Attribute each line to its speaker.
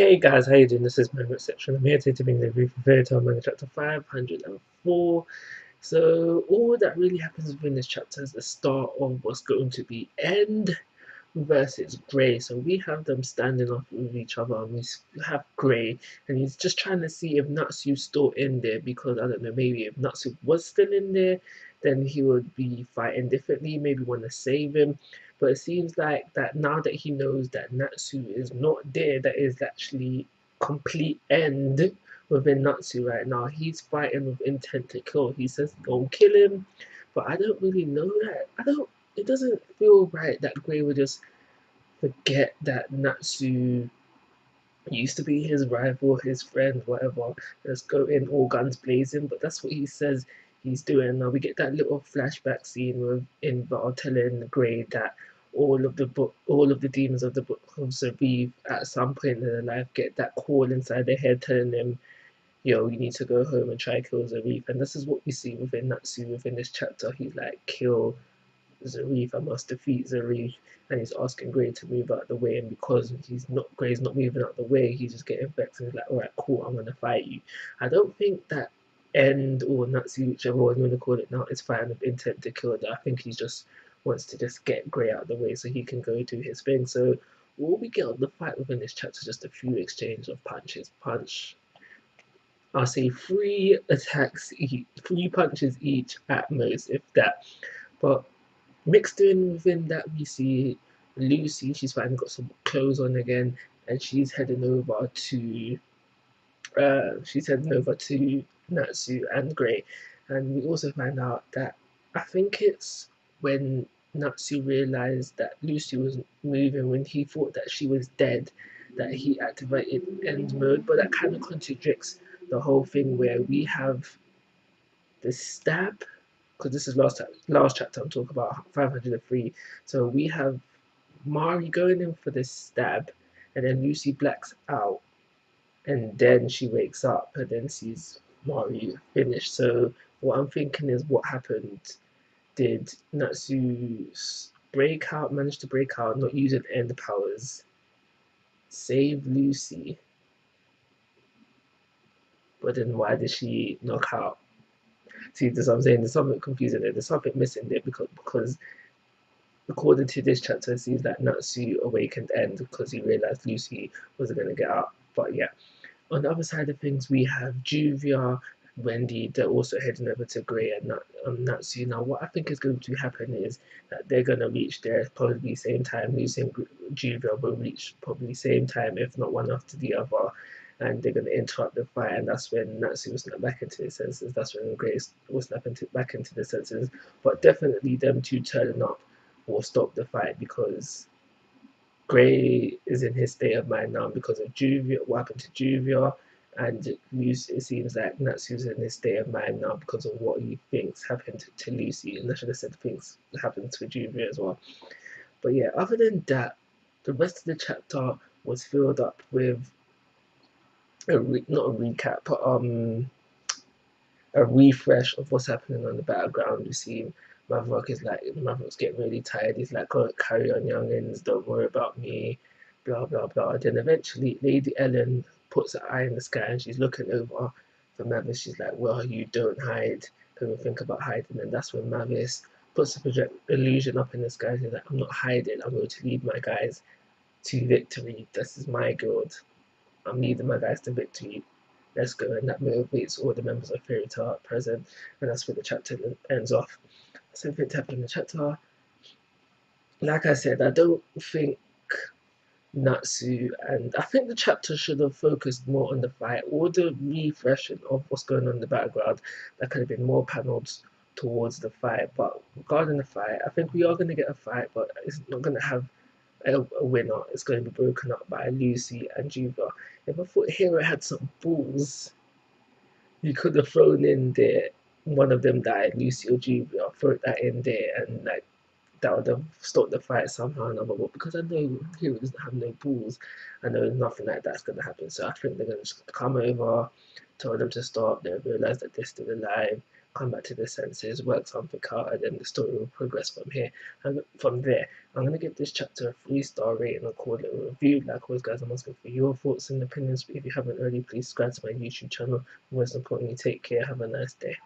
Speaker 1: Hey guys, how you doing? This is Manga section. I'm here today to bring the review for Fairy Tail Manga chapter 504. So all that really happens within this chapter is the start of what's going to be End versus Grey. So we have them standing off with each other, and we have Grey, and he's just trying to see if Natsu's still in there, because I don't know, maybe if Natsu was still in there, then he would be fighting differently, maybe want to save him. But it seems like that now that he knows that Natsu is not there, that is actually complete end within Natsu right now. He's fighting with intent to kill. He says go and kill him, but I don't really know that. I don't. It doesn't feel right that Grey would just forget that Natsu used to be his rival, his friend, whatever. Let's go in all guns blazing. But that's what he says he's doing. Now we get that little flashback scene with Inval telling Grey that all of the demons of the book of Zareef at some point in their life get that call inside their head telling them, yo, you need to go home and try to kill Zareef. And this is what we see within Natsu within this chapter. He's like, kill Zareef, I must defeat Zareef, and he's asking Grey to move out of the way, and because Grey's not moving out of the way, he's just getting vexed and he's like, alright, cool, I'm gonna fight you. I don't think that End or Natsu, whichever one you want to call it now, is fighting with intent to kill her. I think he just wants to just get Grey out of the way so he can go do his thing. So all we get of the fight within this chapter is just a few exchanges of punches. I'll say three punches each at most, if that. But mixed in within that, we see Lucy. She's finally got some clothes on again, and she's heading over to Natsu and Grey. And we also find out that I think it's when Natsu realized that Lucy was moving when he thought that she was dead, that he activated end mode. But that kind of contradicts the whole thing where we have the stab, because this is last chapter I'm talking about 503. So we have Mari going in for this stab, and then Lucy blacks out, and then she wakes up and then sees Mari finished. So what I'm thinking is, what happened? Did Natsu manage to break out, not using end powers, save Lucy? But then why did she knock out? See, this what I'm saying. There's something confusing there. There's something missing there because according to this chapter, it seems that Natsu awakened End because he realized Lucy wasn't going to get up. But yeah, on the other side of things, we have Juvia, Wendy. They're also heading over to Grey and Natsu. Now, what I think is going to happen is that they're going to reach there probably same time. Lucy and Juvia will reach probably same time, if not one after the other. And they're going to interrupt the fight, and that's when Natsu will snap back into his senses. That's when Grace will snap back into the senses. But definitely, them two turning up will stop the fight, because Grey is in his state of mind now because of Juvia, what happened to Juvia, and Lucy, it seems like Natsu's in his state of mind now because of what he thinks happened to Lucy, and I should have said things happened to Juvia as well. But yeah, other than that, the rest of the chapter was filled up with not a recap, but a refresh of what's happening on the battleground. We see Maverick's getting really tired. He's like, oh, carry on, youngins, don't worry about me, blah blah blah. Then eventually Lady Ellen puts her eye in the sky and she's looking over for Mavis. She's like, well, you don't hide. Don't think about hiding. And that's when Mavis puts a project illusion up in the sky. She's like, I'm not hiding. I'm going to lead my guys to victory. This is my guild. I'm leading my guys to victory. Let's go. And that motivates all the members of Fairy Tail present, and that's where the chapter ends off. So if it happened in the chapter, like I said, I don't think Natsu, and I think the chapter should have focused more on the fight or the refreshing of what's going on in the background. That could have been more panels towards the fight. But regarding the fight, I think we are going to get a fight, but it's not going to have a winner. It's going to be broken up by Lucy and Juvia. If I thought Hero had some balls, you could have thrown in there one of them died, Lucy or Juvia, throw that in there, and like that would have stopped the fight somehow or another. But because I know Hero doesn't have no balls, I know nothing like that's gonna happen. So I think they're gonna just come over, tell them to stop. They realise that they're still alive. come back to the senses, work something out, and then the story will progress from here. And from there, I'm going to give this chapter a 3-star rating and call it a review. Like always, guys, I'm asking for your thoughts and opinions. If you haven't already, please subscribe to my YouTube channel. Most importantly, take care. Have a nice day.